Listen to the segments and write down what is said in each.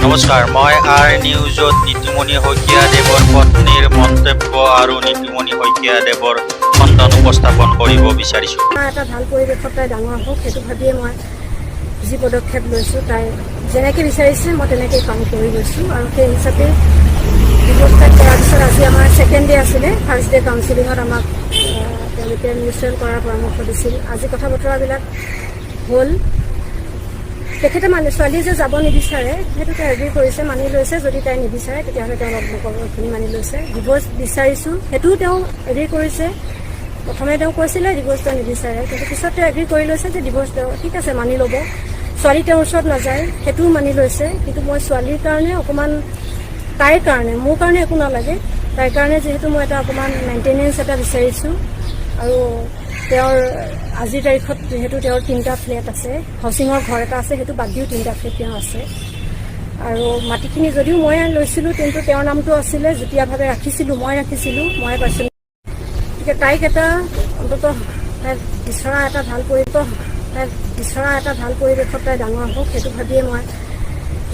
নমস্কাৰ, মই আৰ নিউজত নীতিমণি শইকীয়াদেৱৰ পত্নীৰ মন্তব্য আৰু নীতিমণি শইকীয়াদেৱৰ খণ্ডন উপস্থাপন কৰিব বিচাৰিছোঁ। এটা ভাল পৰিৱেশত তাই ডাঙৰ হওক সেইটো ভাবিয়ে মই যি পদক্ষেপ লৈছোঁ, তাই যেনেকৈ বিচাৰিছে মই তেনেকৈ কাম কৰি গৈছোঁ আৰু সেই হিচাপে ব্যৱস্থা কৰাৰ পিছত আজি আমাৰ ছেকেণ্ড ডে আছিলে। ফাৰ্ষ্ট ডে কাউন্সিলিঙত আমাক তেওঁলোকে মিউচুৱেল কৰাৰ পৰামৰ্শ দিছিল। আজি কথা বতৰাবিলাক হ'ল। তেখেতে ছোৱালীয়ে যে যাব নিবিচাৰে সেইটোকে এগ্ৰী কৰিছে, মানি লৈছে। যদি তাই নিবিচাৰে তেতিয়াহ'লে তেওঁ লগ নকৰিবখিনি মানি লৈছে। ডিভ'ৰ্চ বিচাৰিছোঁ সেইটোও তেওঁ এগ্ৰী কৰিছে। প্ৰথমে তেওঁ কৈছিলে ডিভ'ৰ্চ তেওঁ নিবিচাৰে, কিন্তু পিছত তেওঁ এগ্ৰী কৰি লৈছে যে ডিভ'ৰ্চ তেওঁ ঠিক আছে মানি ল'ব। ছোৱালী তেওঁৰ ওচৰত নাযায় সেইটোও মানি লৈছে। কিন্তু মই ছোৱালীৰ কাৰণে অকণমান, তাইৰ কাৰণে, মোৰ কাৰণে একো নালাগে, তাইৰ কাৰণে যিহেতু মই এটা অকণমান মেইনটেনেঞ্চ এটা বিচাৰিছোঁ। আৰু তেওঁৰ আজিৰ তাৰিখত যিহেতু তেওঁৰ 3টা ফ্লেট আছে, হাউচিঙৰ ঘৰ এটা আছে, সেইটো বাদ দিও 3টা ফ্লেট তেওঁ আছে। আৰু মাটিখিনি যদিও মই লৈছিলোঁ, কিন্তু তেওঁৰ নামটো আছিলে, যুটীয়াভাৱে ৰাখিছিলোঁ, মই পাইছিলোঁ। গতিকে তাইক এটা অন্ততঃ তাই বিচৰা এটা ভাল পৰিৱেশত তাই ডাঙৰ হওক সেইটো ভাবিয়ে মই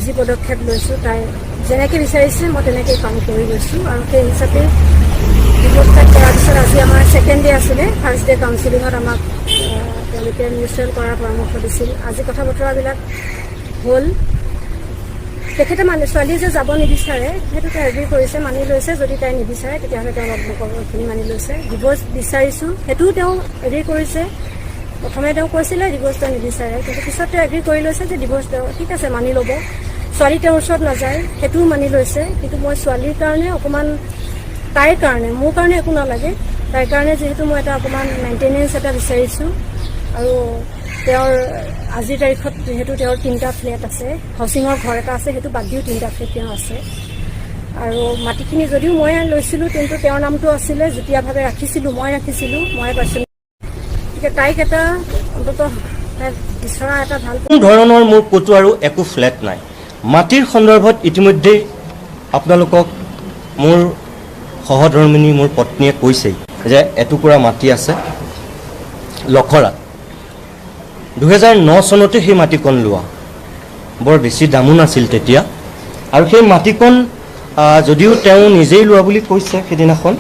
যি পদক্ষেপ লৈছোঁ, তাই যেনেকৈ বিচাৰিছে মই তেনেকৈ কাম কৰি গৈছোঁ আৰু সেই হিচাপে ব্যৱস্থা কৰাৰ পিছত আজি আমাৰ ছেকেণ্ড ডে আছিলে। ফাৰ্ষ্ট ডে কাউন্সিলিঙত আমাক তেওঁলোকে মিউচুৱেল কৰাৰ পৰামৰ্শ দিছিল। আজি কথা বতৰাবিলাক হ'ল। তেখেতে ছোৱালীয়ে যে যাব নিবিচাৰে সেইটোকে এগ্ৰী কৰিছে, মানি লৈছে। যদি তাই নিবিচাৰে তেতিয়াহ'লে তেওঁ লগ নকৰিবখিনি মানি লৈছে। ডিভ'ৰ্চ বিচাৰিছোঁ সেইটোও তেওঁ এগ্ৰী কৰিছে। প্ৰথমে তেওঁ কৈছিলে ডিভ'ৰ্চ তেওঁ নিবিচাৰে, কিন্তু পিছত তেওঁ এগ্ৰী কৰি লৈছে যে ডিভ'ৰ্চ তেওঁ ঠিক আছে মানি ল'ব। ছোৱালী তেওঁৰ ওচৰত নাযায় সেইটোও মানি লৈছে। কিন্তু মই ছোৱালীৰ কাৰণে অকণমান, তাইৰ কাৰণে, মোৰ কাৰণে একো নালাগে, তাইৰ কাৰণে যিহেতু মই এটা অকণমান মেইনটেনেঞ্চ এটা বিচাৰিছোঁ। আৰু তেওঁৰ আজিৰ তাৰিখত যিহেতু তেওঁৰ 3টা ফ্লেট আছে, হাউচিঙৰ ঘৰ এটা আছে, সেইটো বাদ দিও 3টা ফ্লেট তেওঁ আছে। আৰু মাটিখিনি যদিও মই লৈছিলোঁ, কিন্তু তেওঁৰ নামটো আছিলে, যুটীয়াভাৱে ৰাখিছিলোঁ, মই পাইছিলোঁ। গতিকে তাইক এটা অন্ততঃ তাই বিচৰা এটা ভাল ধৰণৰ মোৰ ক'তো আৰু একো ফ্লেট নাই। মাটিৰ সন্দৰ্ভত ইতিমধ্যেই আপোনালোকক মোৰ সহধৰ্মিনী মোৰ পত্নীয়ে কৈছেই যে এটুকুৰা মাটি আছে লখৰাত। 2009 চনতে সেই মাটিকণ লোৱা, বৰ বেছি দামো নাছিল তেতিয়া। আৰু সেই মাটিকণ যদিও তেওঁ নিজেই লোৱা বুলি কৈছে, সেইদিনাখন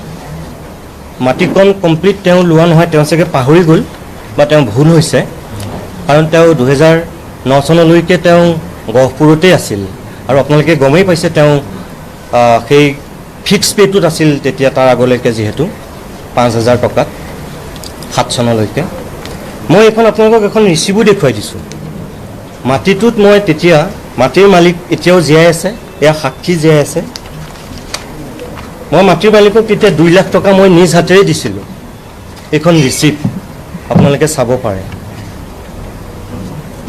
মাটিকণ কমপ্লিট তেওঁ লোৱা নহয়, তেওঁ চাগে পাহৰি গ'ল বা তেওঁ ভুল হৈছে। কাৰণ তেওঁ 2009 চনলৈকে তেওঁ গহপুৰতেই আছিল। আৰু আপোনালোকে গমেই পাইছে তেওঁ সেই ফিক্স পে'টোত আছিল তেতিয়া, তাৰ আগলৈকে যিহেতু 5,000 টকাত 7 চনলৈকে। মই এইখন আপোনালোকক এখন ৰিচিভো দেখুৱাই দিছোঁ। মাটিটোত মই তেতিয়া, মাটিৰ মালিক এতিয়াও জীয়াই আছে, এয়া সাক্ষী জীয়াই আছে। মই মাটিৰ মালিকক তেতিয়া 2 লাখ টকা মই নিজ হাতেৰে দিছিলোঁ। এইখন ৰিচিপ্ট আপোনালোকে চাব পাৰে।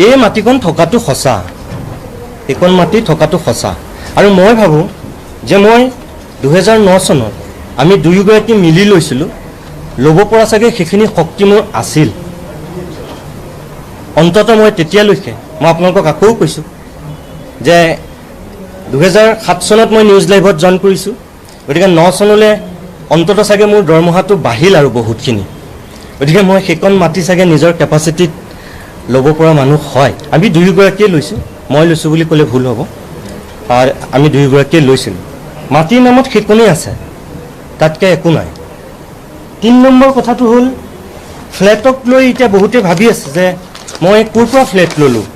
এই মাটিকণ থকাটো সঁচা, এইকণ মাটি থকাটো সঁচা। আৰু মই ভাবোঁ যে মই 2009 চনত আমি দুয়োগৰাকী মিলি লৈছিলোঁ, ল'ব পৰা চাগে সেইখিনি শক্তি মোৰ আছিল। অন্ততঃ মই তেতিয়ালৈকে, মই আপোনালোকক আকৌ কৈছোঁ যে 2007 চনত মই নিউজ লাইভত জইন কৰিছোঁ। গতিকে 9 চনলৈ অন্ততঃ চাগে মোৰ দৰমহাটো বাঢ়িল আৰু বহুতখিনি। গতিকে মই সেইকণ মাটি চাগে নিজৰ কেপাচিটিত ল'ব পৰা মানুহ হয়। আমি দুয়োগৰাকীয়ে লৈছোঁ, মই লৈছোঁ বুলি ক'লে ভুল হ'ব। আমি দুয়োগৰাকীয়ে লৈছিলোঁ। মাটিৰ নামত সেইকণেই আছে, তাতকৈ একো নাই। 3 নম্বৰ কথাটো হ'ল, ফ্লেটক লৈ এতিয়া বহুতে ভাবি আছে যে মই ক'ৰ পৰা ফ্লেট ল'লোঁ,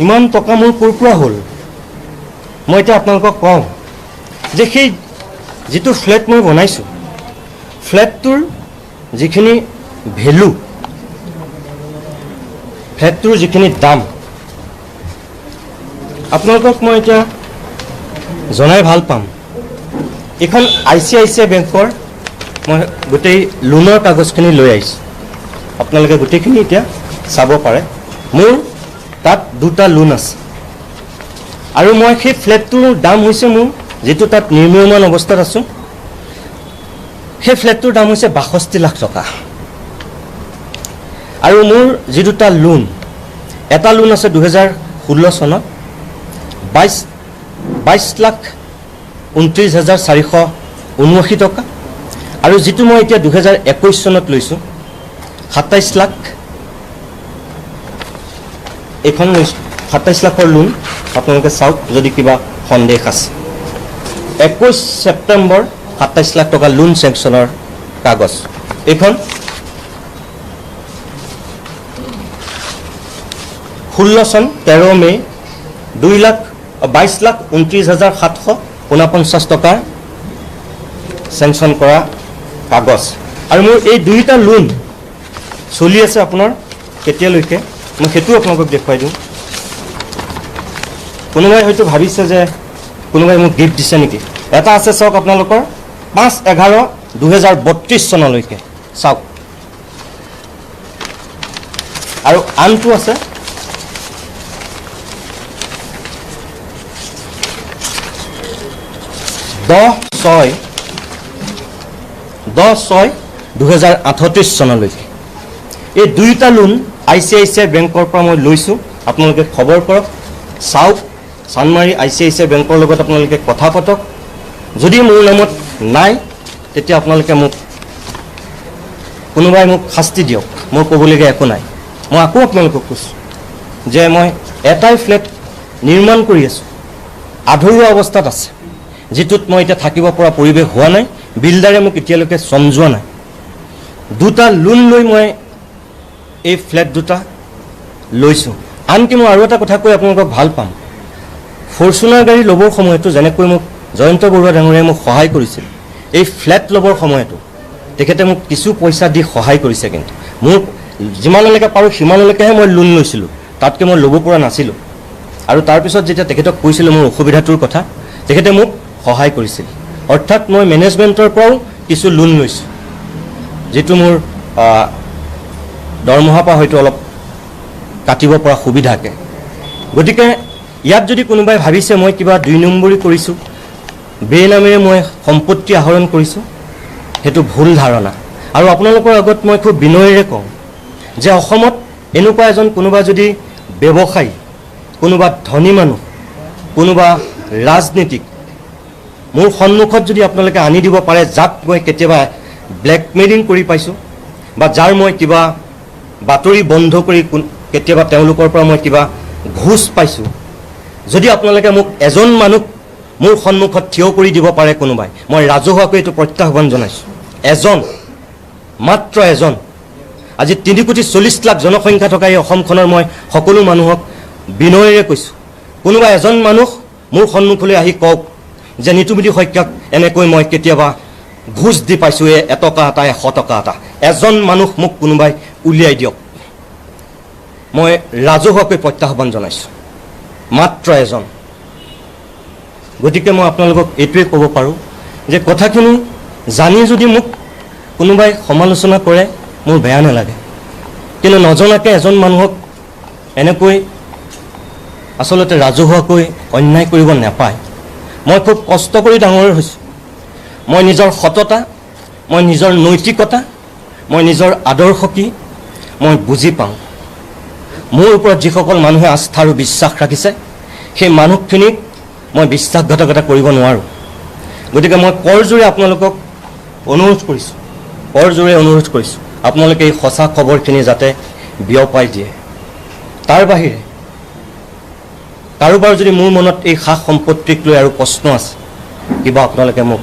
ইমান টকা মোৰ ক'ৰ পৰা হ'ল। মই এতিয়া আপোনালোকক কওঁ যে সেই যিটো ফ্লেট মই বনাইছোঁ, ফ্লেটটোৰ যিখিনি ভেলু, ফ্লেটটোৰ যিখিনি দাম আপোনালোকক মই এতিয়া জনাই ভাল পাম। এইখন ICICI বেংকৰ মই গোটেই লোনৰ কাগজখিনি লৈ আহিছোঁ। আপোনালোকে গোটেইখিনি এতিয়া চাব পাৰে। মোৰ তাত 2টা লোন আছে। আৰু মই সেই ফ্লেটটোৰ দাম হৈছে, মোৰ যিটো তাত নিৰ্মীয়মান অৱস্থাত আছোঁ, সেই ফ্লেটটোৰ দাম হৈছে 62 লাখ টকা। আৰু মোৰ যি 2টা লোন, এটা লোন আছে 2016 চনত 22,29,479 টকা। আৰু যিটো মই এতিয়া 2021 চনত লৈছোঁ 27 লাখ, এইখন লৈছোঁ 27 লাখৰ লোন। আপোনালোকে চাওক যদি কিবা সন্দেহ আছে 21 ছেপ্টেম্বৰ 27 লাখ টকা লোন চেংচনৰ কাগজ এইখন 16 চন 13 মে 22,29,749 টকাৰ চেংচন কৰা কাগজ আৰু মোৰ এই দুইটা লোন চলি আছে আপোনাৰ কেতিয়ালৈকে মই সেইটো আপোনালোকক দেখুৱাই দিওঁ কোনোবাই হয়তো ভাবিছে যে কোনোবাই মোক গিফ্ট দিছে নেকি এটা আছে চাওক আপোনালোকৰ 5/11/2032 চনলৈকে চাওক আৰু আনটো আছে 10/6/2038 চনলৈকে এই দুইটা লোন ICICI বেংকৰ পৰা মই লৈছোঁ আপোনালোকে খবৰ কৰক চাওক চানমাৰী ICICI বেংকৰ লগত আপোনালোকে কথা পাতক যদি মোৰ নামত নাই তেতিয়া আপোনালোকে মোক কোনোবাই মোক শাস্তি দিয়ক মোৰ ক'বলগীয়া একো নাই মই আকৌ আপোনালোকক কৈছোঁ যে মই এটাই ফ্লেট নিৰ্মাণ কৰি আছোঁ আধৰুৱা অৱস্থাত আছে যিটোত মই এতিয়া থাকিব পৰা পৰিৱেশ হোৱা নাই বিল্ডাৰে মোক এতিয়ালৈকে সমজোৱা নাই দুটা লোন লৈ মই এই ফ্লেট দুটা লৈছোঁ আনকি মই আৰু এটা কথা কৈ আপোনালোকক ভাল পাম ফৰ্চুনাৰ গাড়ী ল'বৰ সময়তো যেনেকৈ মোক জয়ন্ত বৰুৱা ডাঙৰীয়াই মোক সহায় কৰিছিল এই ফ্লেট ল'বৰ সময়তো তেখেতে মোক কিছু পইচা দি সহায় কৰিছে কিন্তু মোৰ যিমানলৈকে পাৰোঁ সিমানলৈকেহে মই লোন লৈছিলোঁ তাতকৈ মই ল'ব পৰা নাছিলোঁ আৰু তাৰপিছত যেতিয়া তেখেতক কৈছিলোঁ মোৰ অসুবিধাটোৰ কথা তেখেতে মোক সহায় কৰিছিল অৰ্থাৎ মই মেনেজমেণ্টৰ পৰাও কিছু লোন লৈছোঁ যিটো মোৰ দৰমহা পৰা হয়তো অলপ কাটিব পৰা সুবিধাকে গতিকে ইয়াত যদি কোনোবাই ভাবিছে মই কিবা 2 নম্বৰী কৰিছোঁ বেনামেৰে মই সম্পত্তি আহৰণ কৰিছোঁ সেইটো ভুল ধাৰণা আৰু আপোনালোকৰ আগত মই খুব বিনয়েৰে কওঁ যে অসমত এনেকুৱা এজন কোনোবা যদি ব্যৱসায়ী কোনোবা ধনী মানুহ কোনোবা ৰাজনীতিক মোৰ সন্মুখত যদি আপোনালোকে আনি দিব পাৰে যাক মই কেতিয়াবা ব্লেকমেইলিং কৰি পাইছোঁ বা যাৰ মই কিবা বাতৰি বন্ধ কৰি কেতিয়াবা তেওঁলোকৰ পৰা মই কিবা ঘুষ পাইছোঁ যদি আপোনালোকে মোক এজন মানুহ মোৰ সন্মুখত থিয় কৰি দিব পাৰে কোনোবাই মই ৰাজহুৱাকৈ এইটো প্ৰত্যাহ্বান জনাইছোঁ এজন মাত্ৰ এজন আজি 3,40,00,000 জনসংখ্যা থকা এই অসমখনৰ মই সকলো মানুহক বিনয়েৰে কৈছোঁ কোনোবা এজন মানুহ মোৰ সন্মুখলৈ আহি কওক যে নিতুমণি শইকীয়াক এনেকৈ মই কেতিয়াবা ঘুষ দি পাইছোঁ 1 টকা এটা 100 টকা এটা এজন মানুহ মোক কোনোবাই উলিয়াই দিয়ক মই ৰাজহুৱাকৈ প্ৰত্যাহ্বান জনাইছোঁ মাত্ৰ এজন গতিকে মই আপোনালোকক এইটোৱে ক'ব পাৰোঁ যে কথাখিনি জানি যদি মোক কোনোবাই সমালোচনা কৰে মোৰ বেয়া নালাগে কিন্তু নজনাকৈ এজন মানুহক এনেকৈ আচলতে ৰাজহুৱাকৈ অন্যায় কৰিব নাপায় মই খুব কষ্ট কৰি ডাঙৰ হৈছোঁ মই নিজৰ সততা মই নিজৰ নৈতিকতা মই নিজৰ আদৰ্শ কি মই বুজি পাওঁ মোৰ ওপৰত যিসকল মানুহে আস্থা আৰু বিশ্বাস ৰাখিছে সেই মানুহখিনিক মই বিশ্বাসঘাতকতা কৰিব নোৱাৰোঁ গতিকে মই কৰজোৰে আপোনালোকক অনুৰোধ কৰিছোঁ আপোনালোকে এই সঁচা খবৰখিনি যাতে বিয়পাই দিয়ে তাৰ বাহিৰে কাৰোবাৰ যদি মোৰ মনত এই সা সম্পত্তিক লৈ আৰু প্ৰশ্ন আছে কিবা আপোনালোকে মোক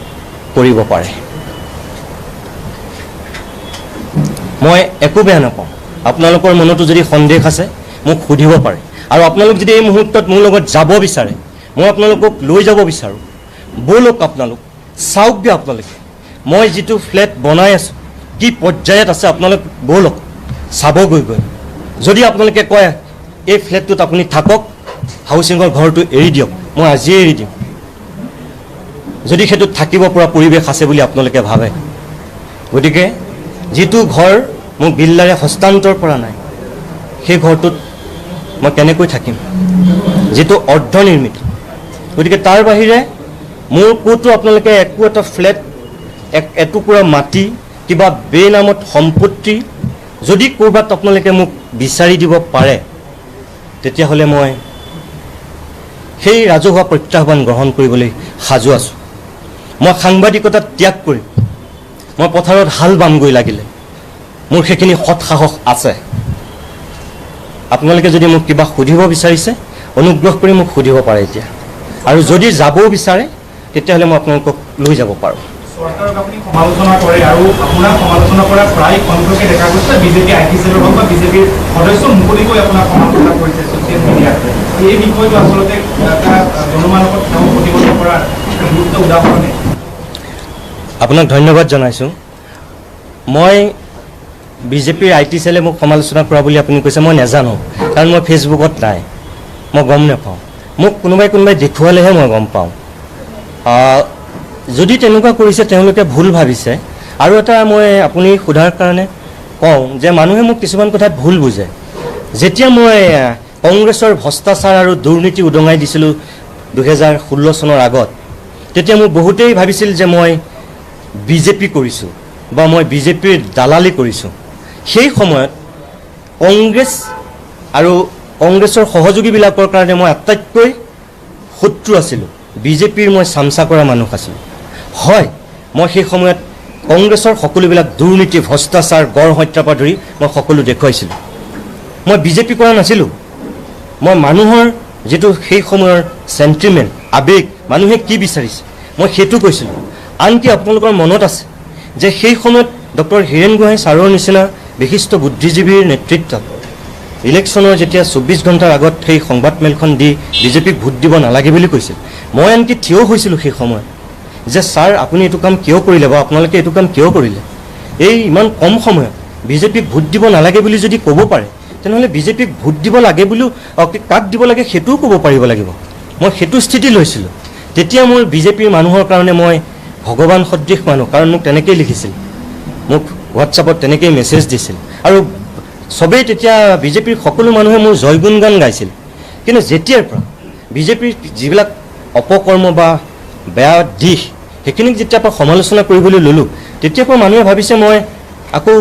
কৰিব পাৰে মই একো বেয়া নাপাওঁ আপোনালোকৰ মনতো যদি সন্দেহ আছে মোক সুধিব পাৰে আৰু আপোনালোক যদি এই মুহূৰ্তত মোৰ লগত যাব বিচাৰে মই আপোনালোকক লৈ যাব বিচাৰোঁ ব'লক আপোনালোক চাওকগৈ আপোনালোকে মই যিটো ফ্লেট বনাই আছোঁ কি পৰ্যায়ত আছে আপোনালোক ব'লক চাবগৈ যদি আপোনালোকে কয় এই ফ্লেটটোত আপুনি থাকক হাউচিঙৰ ঘৰটো এৰি দিয়ক মই আজিয়ে এৰি দিম যদি সেইটোত থাকিব পৰা পৰিৱেশ আছে বুলি আপোনালোকে ভাবে গতিকে যিটো ঘৰ মোক বিল্ডাৰে হস্তান্তৰ কৰা নাই সেই ঘৰটোত মই কেনেকৈ থাকিম যিটো অৰ্ধনিৰ্মিত গতিকে তাৰ বাহিৰে মোৰ ক'তো আপোনালোকে একো এটা ফ্লেট এটুকুৰা মাটি কিবা বেনামত সম্পত্তি যদি ক'ৰবাত আপোনালোকে মোক বিচাৰি দিব পাৰে তেতিয়াহ'লে মই সেই ৰাজহুৱা প্ৰত্যাহ্বান গ্ৰহণ কৰিবলৈ সাজু আছোঁ মই সাংবাদিকতা ত্যাগ কৰিম মই পথাৰত হাল বামগৈ লাগিলে মোৰ সেইখিনি সৎ সাহস আছে আপোনালোকে যদি মোক কিবা সুধিব বিচাৰিছে অনুগ্ৰহ কৰি মোক সুধিব পাৰে এতিয়া, আৰু যদি যাবও বিচাৰে তেতিয়াহ'লে মই আপোনালোকক লৈ যাব পাৰোঁ। চৰকাৰক আপুনি সমালোচনা কৰে আৰু আপোনাৰ সমালোচনা কৰা প্ৰায় সংখ্যকে দেখা গৈছে বিজেপি আই টি চেলৰ হওক বা বিজেপিৰ সদস্য মুকলিকৈ আপোনাক সমালোচনা কৰিছে ছ'চিয়েল মিডিয়াত। এই বিষয়টো আচলতে এটা জনমানসত তেওঁ প্ৰতিবদ্ধ কৰাৰ গুৰুত্ব উদাহৰণে। আপোনাক ধন্যবাদ জনাইছোঁ। মই বিজেপিৰ আই টি চেলে মোক সমালোচনা কৰা বুলি আপুনি কৈছে, মই নাজানো, কাৰণ মই ফেচবুকত নাই, মই গম নাপাওঁ। মোক কোনোবাই দেখুৱালেহে মই গম পাওঁ। যদি তেনেকুৱা কৰিছে তেওঁলোকে ভুল ভাবিছে। আৰু এটা মই আপুনি সোধাৰ কাৰণে কওঁ যে মানুহে মোক কিছুমান কথাত ভুল বুজে। যেতিয়া মই কংগ্ৰেছৰ ভ্ৰষ্টাচাৰ আৰু দুৰ্নীতি উদঙাই দিছিলোঁ 2016 চনৰ আগত, তেতিয়া মোক বহুতেই ভাবিছিল যে মই বিজেপি কৰিছোঁ বা মই বিজেপিৰ দালালি কৰিছোঁ। সেই সময়ত কংগ্ৰেছ আৰু কংগ্ৰেছৰ সহযোগীবিলাকৰ কাৰণে মই আটাইতকৈ শত্ৰু আছিলোঁ। বিজেপিৰ মই চামচা কৰা মানুহ আছিলোঁ। হয়, মই সেই সময়ত কংগ্ৰেছৰ সকলোবিলাক দুৰ্নীতি, ভ্ৰষ্টাচাৰ, গড় হত্যাৰ পৰা ধৰি মই সকলো দেখুৱাইছিলোঁ। মই বিজেপি কৰা নাছিলোঁ। মই মানুহৰ যিটো সেই সময়ৰ চেণ্টিমেণ্ট, আৱেগ, মানুহে কি বিচাৰিছে মই সেইটো কৈছিলোঁ। আনকি আপোনালোকৰ মনত আছে যে সেই সময়ত ডক্টৰ হীৰেণ গোহাঁই ছাৰৰ নিচিনা বিশিষ্ট বুদ্ধিজীৱীৰ নেতৃত্বত ইলেকশ্যনৰ যেতিয়া 24 ঘণ্টাৰ আগত সেই সংবাদমেলখন দি বিজেপিক ভোট দিব নালাগে বুলি কৈছিল, মই আনকি থিয় হৈছিলোঁ সেই সময়ত যে ছাৰ আপুনি এইটো কাম কিয় কৰিলে বা আপোনালোকে এইটো কাম কিয় কৰিলে? এই ইমান কম সময়ত বিজেপিক ভোট দিব নালাগে বুলি যদি ক'ব পাৰে, তেনেহ'লে বিজেপিক ভোট দিব লাগে বুলিও কাক দিব লাগে সেইটোও ক'ব পাৰিব লাগিব। মই সেইটো স্থিতি লৈছিলোঁ। তেতিয়া মোৰ বিজেপিৰ মানুহৰ কাৰণে মই ভগৱান সদৃশ মানুহ, কাৰণ মোক তেনেকেই লিখিছিল, মোক হোৱাটছআপত তেনেকেই মেছেজ দিছিল, আৰু চবেই তেতিয়া বিজেপিৰ সকলো মানুহে মোৰ জয়গুণ গান গাইছিল। কিন্তু যেতিয়াৰ পৰা বিজেপিৰ যিবিলাক অপকৰ্ম বা বেয়া দিশ সেইখিনিক যেতিয়াৰ পৰা সমালোচনা কৰিবলৈ ল'লোঁ, তেতিয়াৰ পৰা মানুহে ভাবিছে মই আকৌ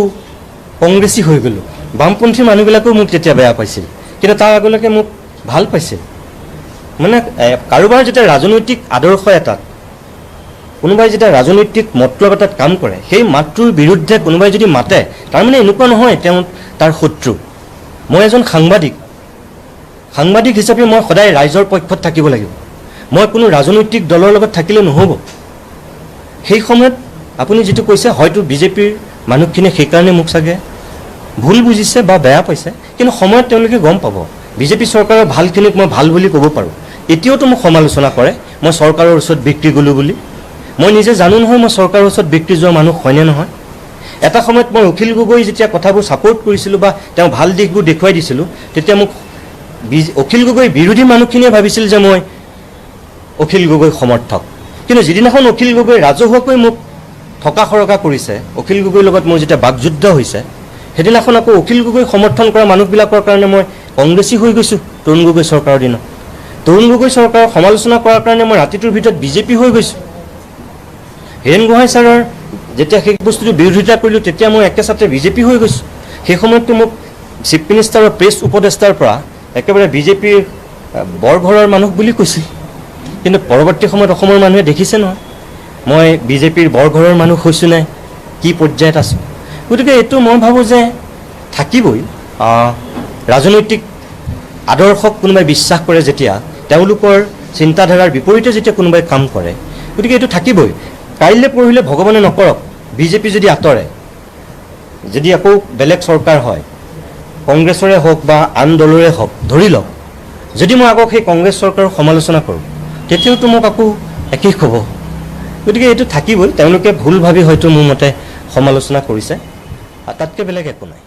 কংগ্ৰেছী হৈ গ'লোঁ। বামপন্থী মানুহবিলাকেও মোক তেতিয়া বেয়া পাইছিল, কিন্তু তাৰ আগলৈকে মোক ভাল পাইছিল। মানে কাৰোবাৰ যেতিয়া ৰাজনৈতিক আদৰ্শ এটাত, কোনোবাই যেতিয়া ৰাজনৈতিক মতলব এটাত কাম কৰে, সেই মাতটোৰ বিৰুদ্ধে কোনোবাই যদি মাতে, তাৰমানে এনেকুৱা নহয় তেওঁ তাৰ শত্ৰু। মই এজন সাংবাদিক হিচাপে মই সদায় ৰাইজৰ পক্ষত থাকিব লাগিব। মই কোনো ৰাজনৈতিক দলৰ লগত থাকিলে নহ'ব। সেই সময়ত আপুনি যিটো কৈছে, হয়তো বিজেপিৰ মানুহখিনিয়ে সেইকাৰণে মোক চাগে ভুল বুজিছে বা বেয়া পাইছে, কিন্তু সময়ত তেওঁলোকে গম পাব বিজেপি চৰকাৰৰ ভালখিনিক মই ভাল বুলি ক'ব পাৰোঁ। এতিয়াওতো মোক সমালোচনা কৰে মই চৰকাৰৰ ওচৰত বিক্ৰী গ'লোঁ বুলি। মই নিজে জানো নহয় মই চৰকাৰৰ ওচৰত বিক্ৰী যোৱা মানুহ হয়নে নহয়। এটা সময়ত মই অখিল গগৈ যেতিয়া কথাবোৰ ছাপোৰ্ট কৰিছিলোঁ বা তেওঁ ভাল দিশবোৰ দেখুৱাই দিছিলোঁ, তেতিয়া মোক অখিল গগৈ বিৰোধী মানুহখিনিয়ে ভাবিছিল যে মই অখিল গগৈ সমৰ্থক। কিন্তু যিদিনাখন অখিল গগৈ ৰাজহুৱাকৈ মোক থকা সৰকা কৰিছে, অখিল গগৈৰ লগত মোৰ যেতিয়া বাকযুদ্ধ হৈছে, সেইদিনাখন আকৌ অখিল গগৈ সমৰ্থন কৰা মানুহবিলাকৰ কাৰণে মই কংগ্ৰেছী হৈ গৈছোঁ। তৰুণ গগৈ চৰকাৰৰ দিনত তৰুণ গগৈ চৰকাৰৰ সমালোচনা কৰাৰ কাৰণে মই ৰাতিটোৰ ভিতৰত বিজেপি হৈ গৈছোঁ। হীৰেণ গোহাঁই ছাৰৰ যেতিয়া সেই বস্তুটো বিৰোধিতা কৰিলোঁ, তেতিয়া মই একেচাতে বিজেপি হৈ গৈছোঁ। সেই সময়ততো মোক চিফ মিনিষ্টাৰৰ প্ৰেছ উপদেষ্টাৰ পৰা একেবাৰে বিজেপিৰ বৰঘৰৰ মানুহ বুলি কৈছিল। কিন্তু পৰৱৰ্তী সময়ত অসমৰ মানুহে দেখিছে নহয় মই বিজেপিৰ বৰঘৰৰ মানুহ হৈছোঁ নে কি পৰ্যায়ত আছোঁ। গতিকে এইটো মই ভাবোঁ যে থাকিবই। ৰাজনৈতিক আদৰ্শক কোনোবাই বিশ্বাস কৰে, যেতিয়া তেওঁলোকৰ চিন্তাধাৰাৰ বিপৰীতে যেতিয়া কোনোবাই কাম কৰে, গতিকে এইটো থাকিবই। কাইলৈ পৰহিলে ভগৱানে নকৰক বিজেপি যদি আঁতৰে, যদি আকৌ বেলেগ চৰকাৰ হয়, কংগ্ৰেছৰে হওক বা আন দলৰে হওক, ধৰি লওক যদি মই আকৌ সেই কংগ্ৰেছ চৰকাৰৰ সমালোচনা কৰোঁ, তেতিয়াওতো মোক আকৌ একেই ক'ব। গতিকে এইটো থাকিবই। তেওঁলোকে ভুল ভাবি হয়তো মোৰ মতে সমালোচনা কৰিছে, তাতকৈ বেলেগ একো নাই।